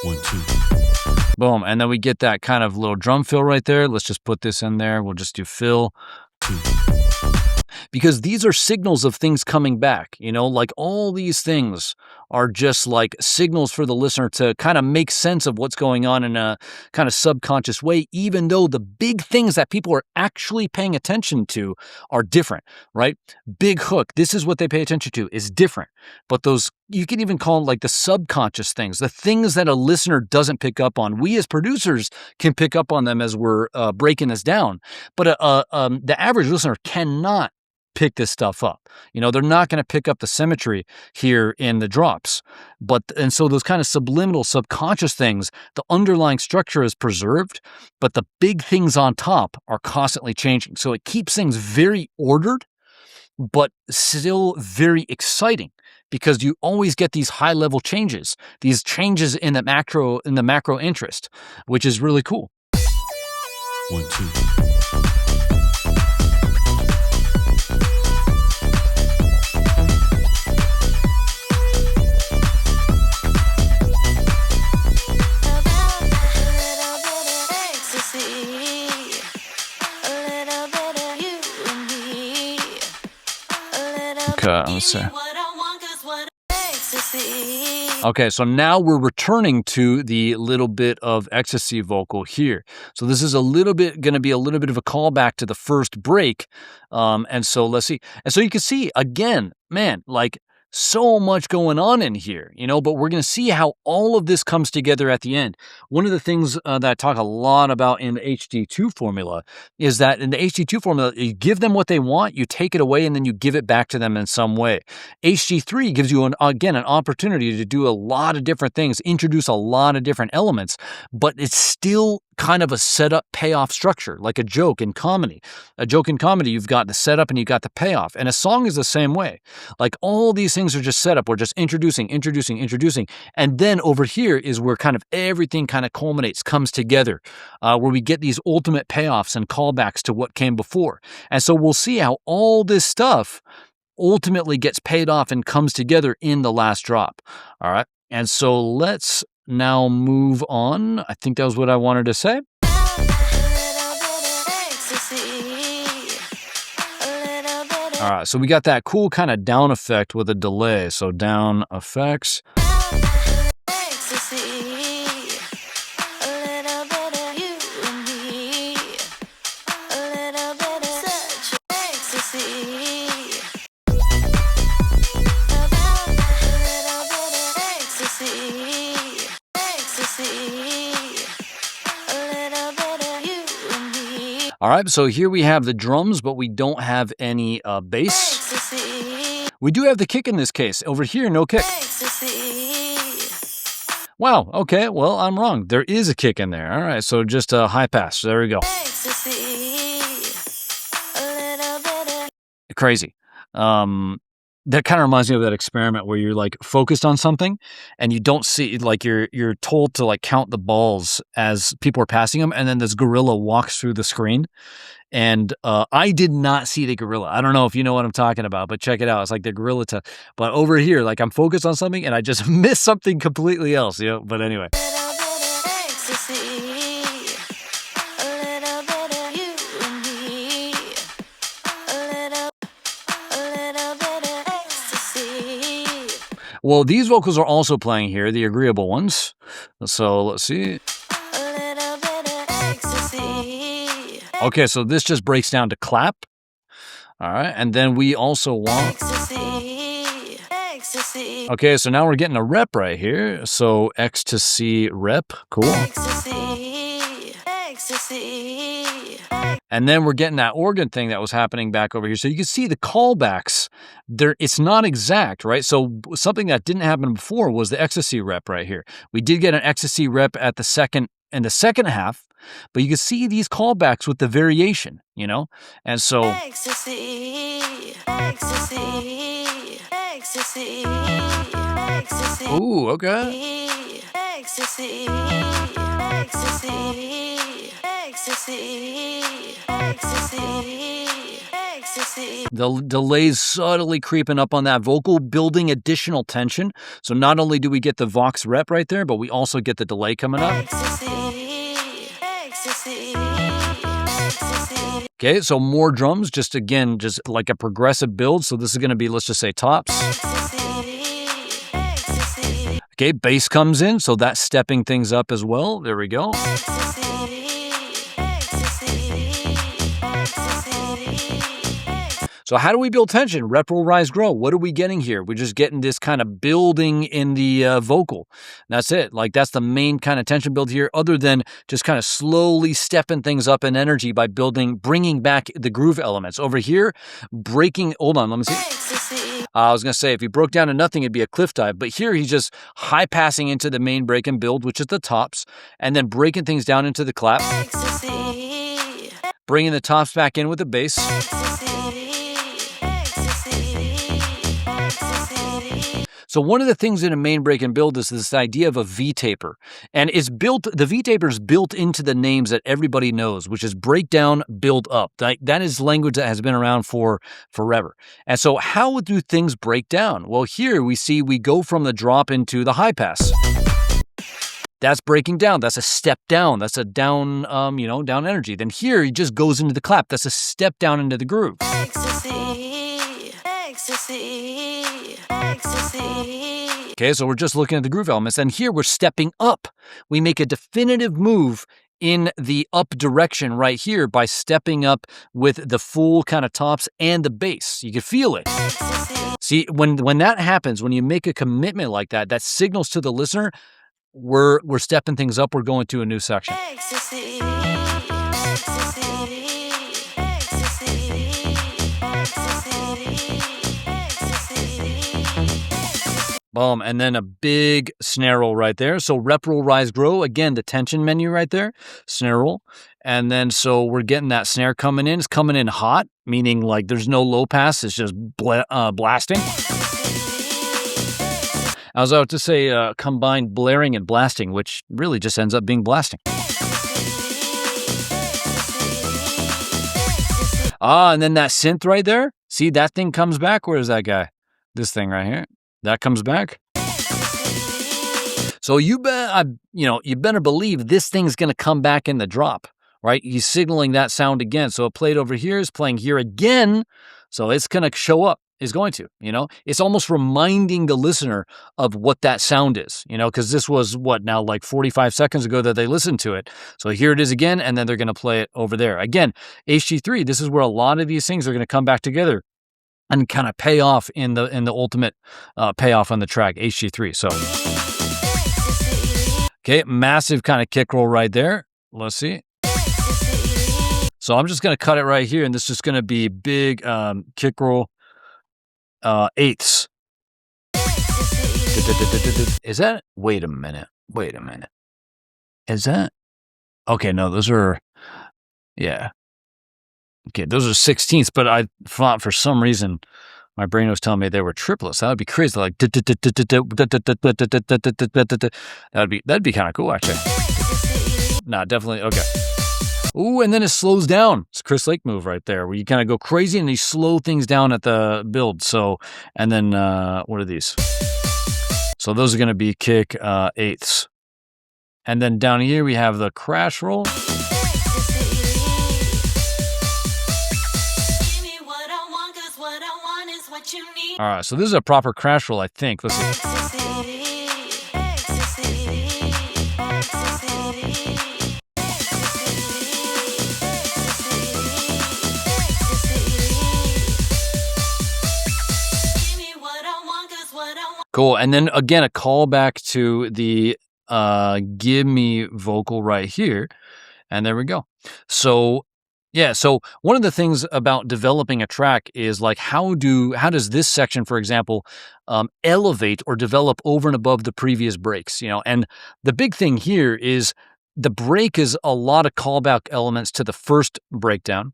Speaker 2: 1, 2.
Speaker 1: Boom. And then we get that kind of little drum fill right there. Let's just put this in there. We'll just do fill.
Speaker 2: 2.
Speaker 1: Because these are signals of things coming back, you know, like all these things are just like signals for the listener to kind of make sense of what's going on in a kind of subconscious way, even though the big things that people are actually paying attention to are different, right? Big hook, this is what they pay attention to, is different. But those, you can even call them like the subconscious things, the things that a listener doesn't pick up on. We as producers can pick up on them as we're breaking this down, but the average listener cannot pick this stuff up. You know, they're not going to pick up the symmetry here in the drops. And so those kind of subliminal, subconscious things, the underlying structure is preserved, but the big things on top are constantly changing. So it keeps things very ordered, but still very exciting, because you always get these high-level changes, these changes in the macro interest, which is really cool.
Speaker 2: 1, 2.
Speaker 1: Let's see. Okay, so now we're returning to the little bit of ecstasy vocal here. So this is going to be a little bit of a callback to the first break. And so let's see. And so you can see again, man, like so much going on in here, you know, but we're going to see how all of this comes together at the end. One of the things that I talk a lot about in the HD2 formula is that in the HD2 formula, you give them what they want, you take it away, and then you give it back to them in some way. HD3 gives you, an opportunity to do a lot of different things, introduce a lot of different elements, but it's still kind of a setup payoff structure, like a joke in comedy. A joke in comedy, you've got the setup and you got the payoff. And a song is the same way. Like all these things are just set up. We're just introducing. And then over here is where kind of everything kind of culminates, comes together, where we get these ultimate payoffs and callbacks to what came before. And so we'll see how all this stuff ultimately gets paid off and comes together in the last drop. All right. And so let's now move on. I think that was what I wanted to say. All right, so we got that cool kind of down effect with a delay. So down effects. All right, so here we have the drums, but we don't have any bass. We do have the kick in this case. Over here, no kick. Wow, okay, well, I'm wrong. There is a kick in there. All right, so just a high pass. There we go. Crazy. That kind of reminds me of that experiment where you're like focused on something and you don't see, like you're told to like count the balls as people are passing them, and then this gorilla walks through the screen. And I did not see the gorilla. I don't know if you know what I'm talking about, but check it out. It's like the gorilla. But over here, like I'm focused on something and I just miss something completely else. You know? But anyway. Well, these vocals are also playing here, the agreeable ones. So let's see. Okay, so this just breaks down to clap. All right, and then we also want... Okay, so now we're getting a rep right here. So X to C rep, cool. And then we're getting that organ thing that was happening back over here. So you can see the callbacks. It's not exact, right? So something that didn't happen before was the ecstasy rep right here. We did get an ecstasy rep in the second half, But you can see these callbacks with the variation, you know? And so
Speaker 3: Ecstasy, ecstasy, ecstasy, ecstasy.
Speaker 1: ooh, okay.
Speaker 3: Ecstasy, ecstasy, ecstasy, ecstasy, ecstasy.
Speaker 1: The delay's subtly creeping up on that vocal, building additional tension. So not only do we get the Vox rep right there, but we also get the delay coming up.
Speaker 3: Ecstasy, ecstasy, ecstasy.
Speaker 1: Okay, so more drums, just again, just like a progressive build. So this is going to be, let's just say tops. Okay, bass comes in, so that's stepping things up as well. There we go. So how do we build tension? Rep, roll, rise, grow. What are we getting here? We're just getting this kind of building in the vocal. That's it. Like that's the main kind of tension build here, other than just kind of slowly stepping things up in energy by bringing back the groove elements. Over here, hold on, let me see. I was going to say, if he broke down to nothing, it'd be a cliff dive. But here, he's just high passing into the main break and build, which is the tops, and then breaking things down into the clap. Bringing the tops back in with the bass. So one of the things in a main break and build is this idea of a V-taper. And the V-taper is built into the names that everybody knows, which is breakdown, build up. That is language that has been around for forever. And so how do things break down? Well, here we go from the drop into the high pass. That's breaking down. That's a step down. That's a down, down energy. Then here he just goes into the clap. That's a step down into the groove.
Speaker 3: Ecstasy, ecstasy, ecstasy.
Speaker 1: Okay, so we're just looking at the groove elements. And here we're stepping up. We make a definitive move in the up direction right here by stepping up with the full kind of tops and the bass. You can feel it. See, when that happens, when you make a commitment like that, that signals to the listener, we're stepping things up. We're going to a new section.
Speaker 3: Ecstasy, ecstasy, ecstasy, ecstasy, ecstasy.
Speaker 1: Boom, and then a big snare roll right there. So rep, roll, rise, grow. Again, the tension menu right there, snare roll. And then so we're getting that snare coming in. It's coming in hot, meaning like there's no low pass. It's just blasting. I was about to say combined blaring and blasting, which really just ends up being blasting. And then that synth right there. See, that thing comes back. Where is that guy? This thing right here. That comes back. So you better believe this thing's going to come back in the drop, right? He's signaling that sound again. So it played over here, is playing here again. So it's going to show up. Is going to, it's almost reminding the listener of what that sound is, because this was like 45 seconds ago that they listened to it. So here it is again, and then they're going to play it over there. Again, HG3, this is where a lot of these things are going to come back together and kind of pay off in the ultimate payoff on the track, HG3. So, okay, massive kind of kick roll right there. Let's see. So I'm just going to cut it right here, and this is going to be big kick roll. Eighths. Is that? Wait a minute. Is that? Okay, no, those are, yeah. Okay, those are 16ths, but I thought for some reason my brain was telling me they were triplets. That would be crazy. Like, that'd be kind of cool, actually. Nah, definitely, okay. Ooh, and then it slows down. It's a Chris Lake move right there, where you kind of go crazy and you slow things down at the build. So, and then, what are these? So those are going to be kick eighths. And then down here we have the crash roll. All right, so this is a proper crash roll, I think. Let's see. Cool. And then again, a callback to the give me vocal right here. And there we go. So yeah, so one of the things about developing a track is like how does this section, for example, elevate or develop over and above the previous breaks, and the big thing here is the break is a lot of callback elements to the first breakdown,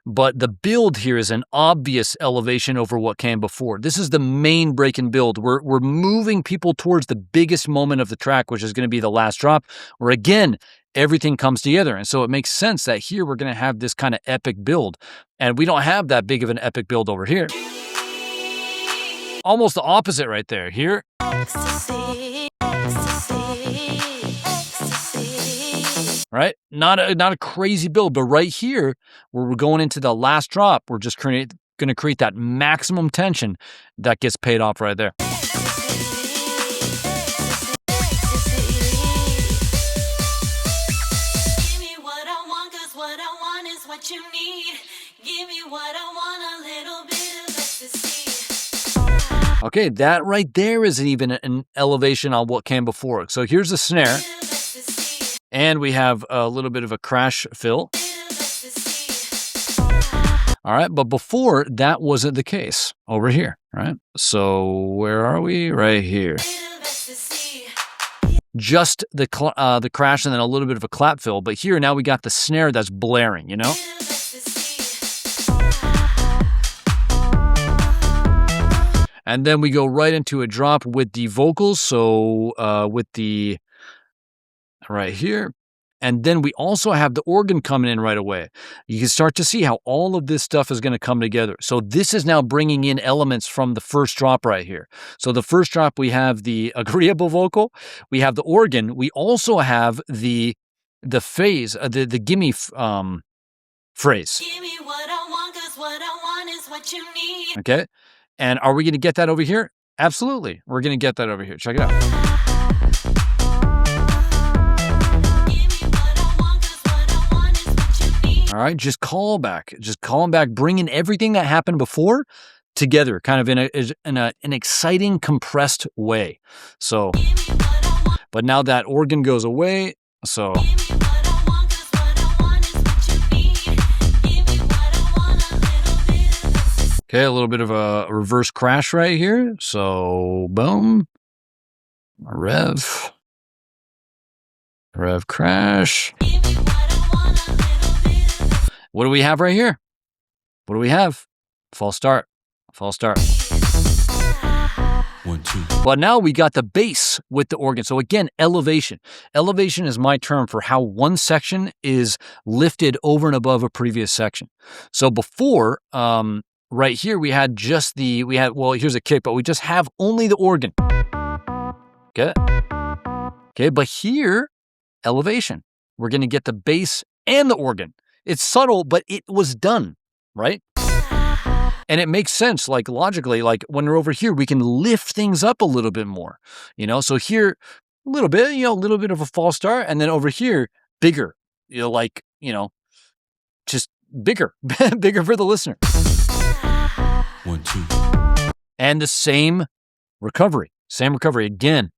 Speaker 1: but the build here is an obvious elevation over what came before. This is the main break and build. We're moving people towards the biggest moment of the track, which is going to be the last drop, where again, everything comes together. And so it makes sense that here we're going to have this kind of epic build. And we don't have that big of an epic build over here. Almost the opposite right there. Here,
Speaker 3: Ecstasy, ecstasy, ecstasy.
Speaker 1: right? Not a crazy build, but right here, where we're going into the last drop, we're just going to create that maximum tension that gets paid off right there.
Speaker 3: Give me what I want, 'cause what I want is what you need. Give me what I want, a little bit of ecstasy.
Speaker 1: Okay, that right there is even an elevation on what came before. So here's the snare,
Speaker 3: Bit of ecstasy,
Speaker 1: and we have a little bit of a crash fill.
Speaker 3: bit of ecstasy.
Speaker 1: All right, but before, that wasn't the case over here, right? So where are we? Right here.
Speaker 3: Bit of ecstasy.
Speaker 1: Just the crash and then a little bit of a clap fill. But here, now we got the snare that's blaring, you know?
Speaker 3: Bit of ecstasy.
Speaker 1: And then we go right into a drop with the vocals. So with the right here. And then we also have the organ coming in right away. You can start to see how all of this stuff is going to come together. So this is now bringing in elements from the first drop right here. So the first drop, we have the agreeable vocal. We have the organ. We also have the phase, the gimme phrase.
Speaker 3: Give me what I want, 'cause what I want is what you need.
Speaker 1: Okay. And are we going to get that over here? Absolutely. We're going to get that over here. Check it out.
Speaker 3: Give me what I want, 'cause what I want is what you need.
Speaker 1: All right. Just call back, bringing everything that happened before together, kind of in an exciting, compressed way. So,
Speaker 3: Give me what I want,
Speaker 1: but now that organ goes away. So,
Speaker 3: give me what I want, 'cause what I want is what you need. Give me what I want, a little bit of ecstasy.
Speaker 1: okay, a little bit of a reverse crash right here. So, boom, rev crash.
Speaker 3: Give me what I want, a little bit of ecstasy.
Speaker 1: What do we have right here? What do we have? False start.
Speaker 2: 1 2
Speaker 1: But now we got the bass with the organ. So again, elevation. Elevation is my term for how one section is lifted over and above a previous section. So before, right here, we had well, here's a kick, but we just have only the organ. Okay. Okay, but here, elevation. We're going to get the bass and the organ. It's subtle, but it was done, right? And it makes sense, like logically, like when we're over here, we can lift things up a little bit more, you know? So here, a little bit, a little bit of a false start. And then over here, bigger, just bigger, bigger for the listener.
Speaker 2: 1 2
Speaker 1: And the same recovery. Again,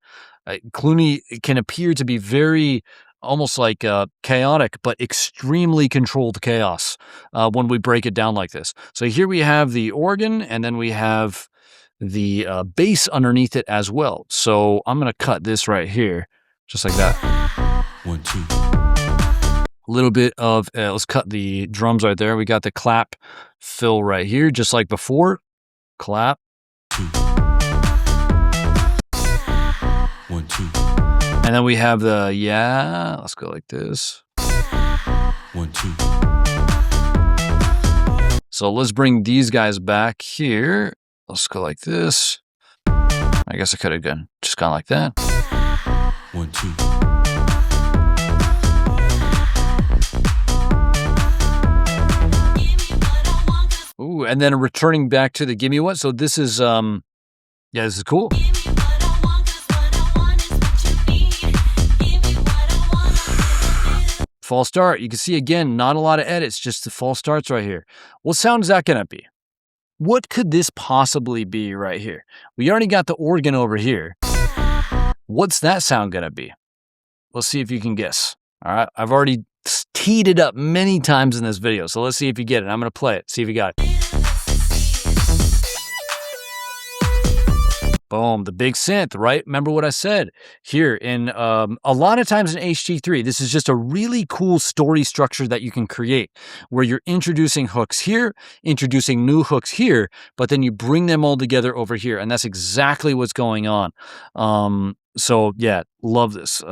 Speaker 1: Cloonee can appear to be very almost like chaotic, but extremely controlled chaos when we break it down like this. So here we have the organ, and then we have the bass underneath it as well. So I'm going to cut this right here, just like that.
Speaker 2: 1 2
Speaker 1: A little bit of, let's cut the drums right there. We got the clap fill right here, just like before. Clap.
Speaker 2: 2 1 2
Speaker 1: And then we have the, let's go like this.
Speaker 2: 1 2
Speaker 1: So let's bring these guys back here. Let's go like this. I guess I could have just gone like that.
Speaker 2: 1 2
Speaker 1: Ooh, and then returning back to the gimme what. So this is, this is cool. False start. You can see again, not a lot of edits, just the false starts right here. What sound is that going to be? What could this possibly be right here? We already got the organ over here. What's that sound going to be? Let's see if you can guess. All right. I've already teed it up many times in this video. So let's see if you get it. I'm going to play it. See if you got it. Boom, the big synth, right? Remember what I said here in a lot of times in HT3, this is just a really cool story structure that you can create where you're introducing hooks here, introducing new hooks here, but then you bring them all together over here. And that's exactly what's going on. So yeah, love this.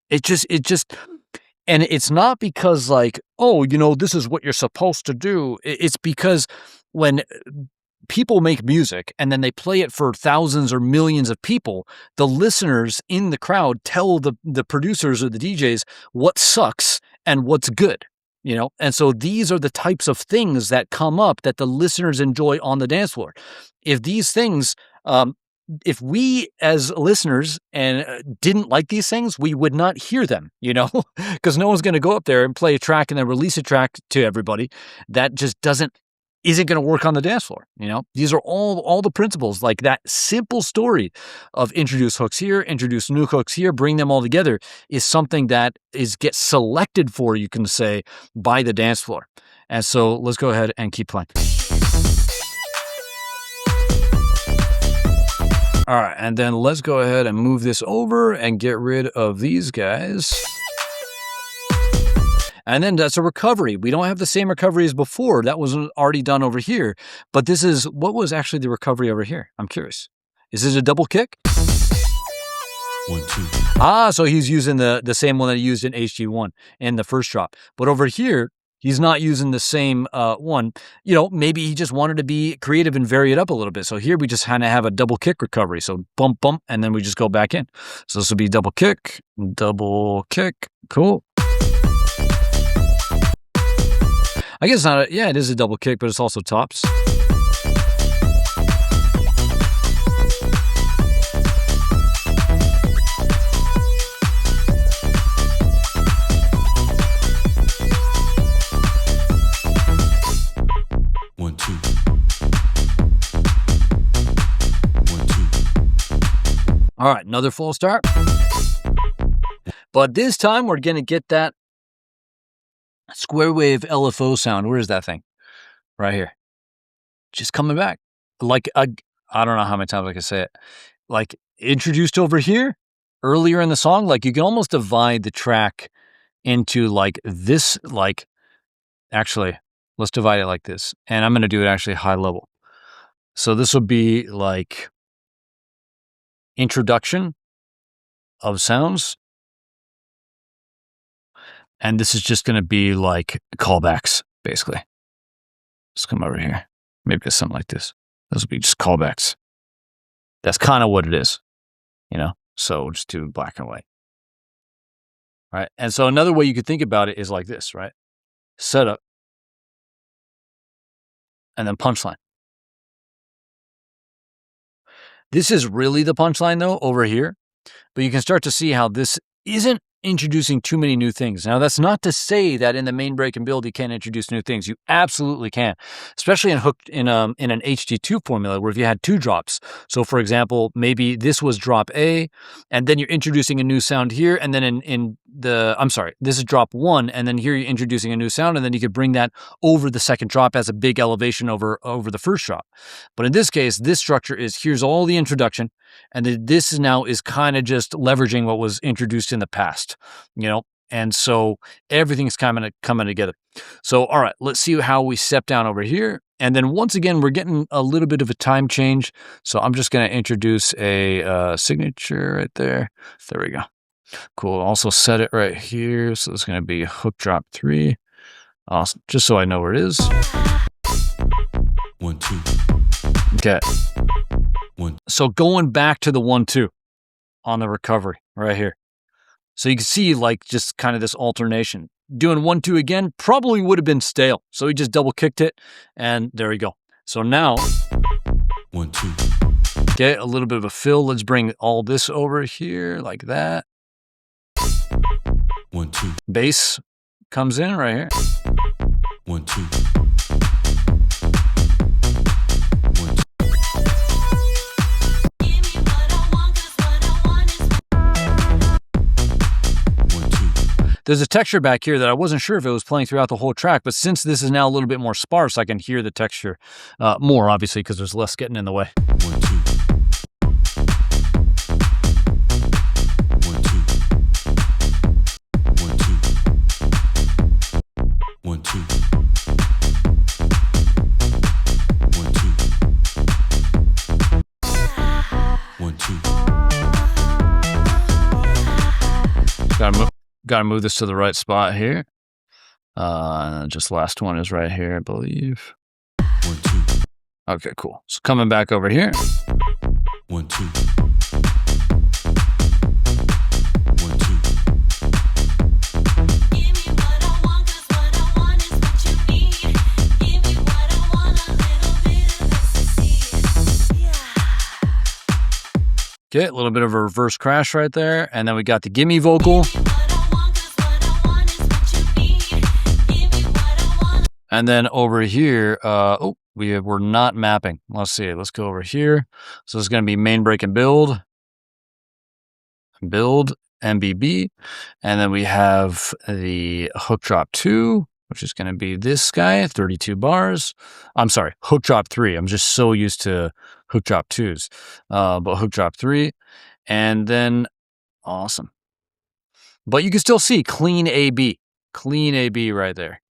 Speaker 1: It just, and it's not because like, oh, you know, this is what you're supposed to do. It's because when people make music and then they play it for thousands or millions of people, the listeners in the crowd tell the producers or the DJs what sucks and what's good, you know? And so these are the types of things that come up that the listeners enjoy on the dance floor. If these things, if we as listeners and didn't like these things, we would not hear them, you know, because no one's going to go up there and play a track and then release a track to everybody that just isn't going to work on the dance floor. You know, these are all the principles, like that simple story of introduce hooks here, introduce new hooks here, bring them all together is something that gets selected for, you can say, by the dance floor. And so let's go ahead and keep playing. All right, and then let's go ahead and move this over and get rid of these guys. And then that's a recovery. We don't have the same recovery as before. That was already done over here. But this is, what was actually the recovery over here? I'm curious. Is this a double kick?
Speaker 2: 1, 2.
Speaker 1: Ah, so he's using the same one that he used in HG1 in the first drop. But over here, he's not using the same one. You know, maybe he just wanted to be creative and vary it up a little bit. So here we just kind of have a double kick recovery. So bump, bump, and then we just go back in. So this will be double kick. Cool. I guess not. Yeah, it is a double kick, but it's also tops.
Speaker 2: One, two. 1, 2.
Speaker 1: All right, another full start. But this time we're going to get that square wave LFO sound. Where is that thing? Right here. Just coming back. Like, I don't know how many times I can say it. Like, introduced over here, earlier in the song, like, you can almost divide the track into, like, this, like, actually, let's divide it like this. And I'm going to do it actually high level. So this will be, like, introduction of sounds. And this is just going to be like callbacks, basically. Let's come over here. Maybe it's something like this. Those will be just callbacks. That's kind of what it is, you know? So we'll just do black and white. Right? And so another way you could think about it is like this, right? Setup. And then punchline. This is really the punchline, though, over here. But you can start to see how this isn't introducing too many new things. Now, that's not to say that in the main break and build you can't introduce new things. You absolutely can, especially in an HT2 formula where if you had 2 drops. So, for example, maybe this was drop A, and then you're introducing a new sound here, and then this is drop 1, and then here you're introducing a new sound, and then you could bring that over the second drop as a big elevation over the first drop. But in this case, this structure is here's all the introduction, and then this now is kind of just leveraging what was introduced in the past, you know? And so everything's coming together. So, all right, let's see how we step down over here. And then once again, we're getting a little bit of a time change. So I'm just going to introduce a signature right there. There we go. Cool. Also set it right here. So it's going to be hook drop 3. Awesome. Just so I know where it is.
Speaker 2: 1, 2.
Speaker 1: Okay.
Speaker 2: 1.
Speaker 1: So going back to the 1, 2 on the recovery right here. So you can see like just kind of this alternation. Doing 1, 2 again probably would have been stale. So he just double kicked it and there we go. So now
Speaker 2: 1, 2.
Speaker 1: Okay, a little bit of a fill. Let's bring all this over here like that.
Speaker 2: 1, 2.
Speaker 1: Bass comes in right here.
Speaker 2: 1, 2. 1, 2.
Speaker 3: Give me what I want, 'cause what I want is
Speaker 2: 1, 2.
Speaker 1: There's a texture back here that I wasn't sure if it was playing throughout the whole track, but since this is now a little bit more sparse, I can hear the texture more, obviously, because there's less getting in the way.
Speaker 2: 1, 2.
Speaker 1: Got to move this to the right spot here. Just last one is right here, I believe.
Speaker 2: 1 2
Speaker 1: Okay, cool. So coming back over here.
Speaker 2: 1 2 1 2
Speaker 3: Give me what I want, 'cause what I want is what you need. Give me what I want, a little bit of ecstasy. Yeah.
Speaker 1: Okay, a little bit of a reverse crash right there. And then we got the gimme vocal.
Speaker 3: What I want, 'cause what I want is what you need. Give me what I want.
Speaker 1: And then over here, we're not mapping. Let's see. Let's go over here. So it's going to be main break and build, MBB. And then we have the hook drop 2, which is going to be this guy, 32 bars. I'm sorry, hook drop 3. I'm just so used to hook drop 2s. But hook drop 3. And then, awesome. But you can still see clean AB right there.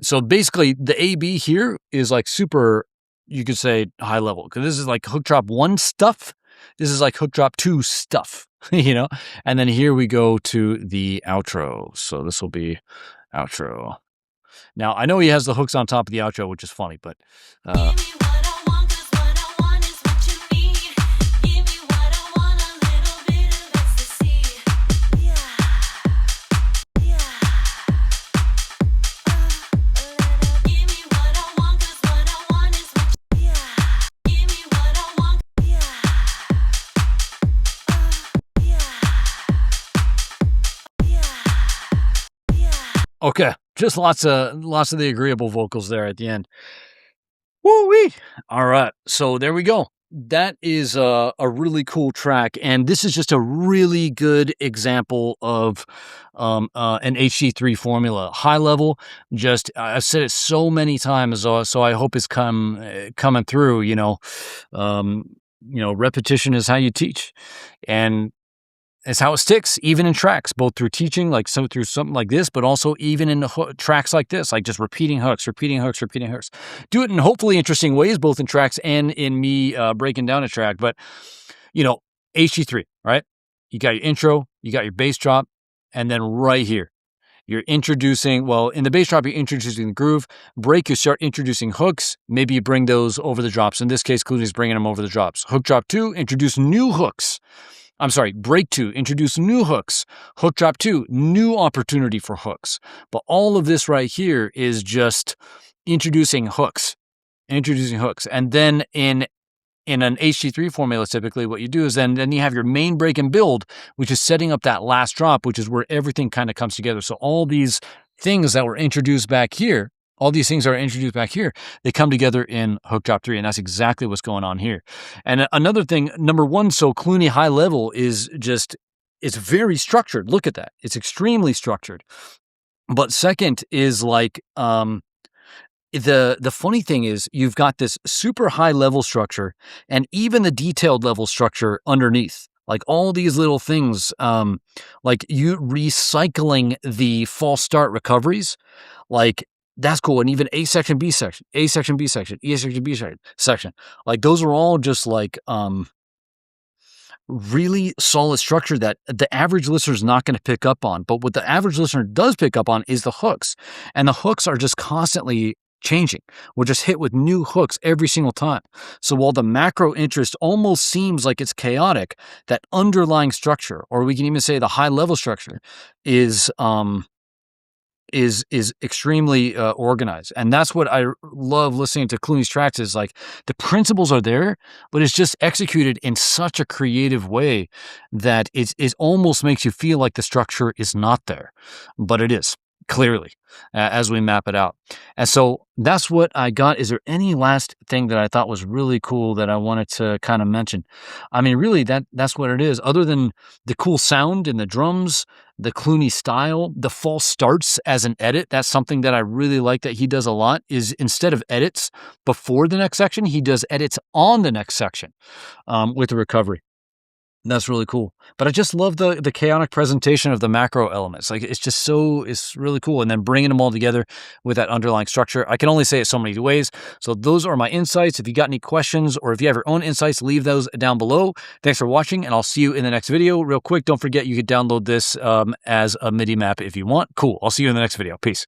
Speaker 1: So basically the AB here is like super, you could say high level, because this is like hook drop 1 stuff. This is like hook drop 2 stuff, you know? And then here we go to the outro. So this will be outro. Now I know he has the hooks on top of the outro, which is funny, but,
Speaker 3: Give me what I want, 'cause what I want is what you need. Give me what I want, a little bit of ecstasy. Yeah. Yeah. Give me what I want, 'cause what I want is what you. Yeah. Give me what I want. Yeah. Yeah. Yeah.
Speaker 1: okay. Just lots of the agreeable vocals there at the end. Woo-wee. All right. So there we go. That is a really cool track. And this is just a really good example of an HD3 formula. High level, just, I've said it so many times, so I hope it's coming through, repetition is how you teach. And it's how it sticks, even in tracks, both through teaching, like so through something like this, but also even in tracks like this, like just repeating hooks. Do it in hopefully interesting ways, both in tracks and in me breaking down a track. But, HD3, right? You got your intro, you got your bass drop, and then right here, you're introducing, in the bass drop, you're introducing the groove. Break, you start introducing hooks. Maybe you bring those over the drops. In this case, Clooney's bringing them over the drops. Hook drop 2, introduce new hooks. I'm sorry, break 2, introduce new hooks. Hook drop 2, new opportunity for hooks. But all of this right here is just introducing hooks. And then in an HD3 formula, typically what you do is then you have your main break and build, which is setting up that last drop, which is where everything kind of comes together. So all these things that were introduced back here, they come together in hook drop 3, and that's exactly what's going on here. And another thing, number one, so Cloonee high level is just, it's very structured. Look at that. It's extremely structured. But second is like, the funny thing is you've got this super high level structure and even the detailed level structure underneath. Like all these little things, like you recycling the false start recoveries, like that's cool. And even A section, B section, A section, B section, E section, B section. Like those are all just like really solid structure that the average listener is not going to pick up on. But what the average listener does pick up on is the hooks. And the hooks are just constantly changing. We're just hit with new hooks every single time. So while the macro interest almost seems like it's chaotic, that underlying structure, or we can even say the high level structure, is extremely organized. And that's what I love listening to Clooney's tracks, is like the principles are there, but it's just executed in such a creative way that it almost makes you feel like the structure is not there, but it is. Clearly, as we map it out. And so that's what I got. Is there any last thing that I thought was really cool that I wanted to kind of mention? I mean, really, that's what it is. Other than the cool sound in the drums, the Cloonee style, the false starts as an edit, that's something that I really like that he does a lot, is instead of edits before the next section, he does edits on the next section with the recovery. That's really cool. But I just love the chaotic presentation of the macro elements. Like it's really cool. And then bringing them all together with that underlying structure. I can only say it so many ways. So those are my insights. If you got any questions or if you have your own insights, leave those down below. Thanks for watching, and I'll see you in the next video. Real quick, don't forget you can download this as a MIDI map if you want. Cool. I'll see you in the next video. Peace.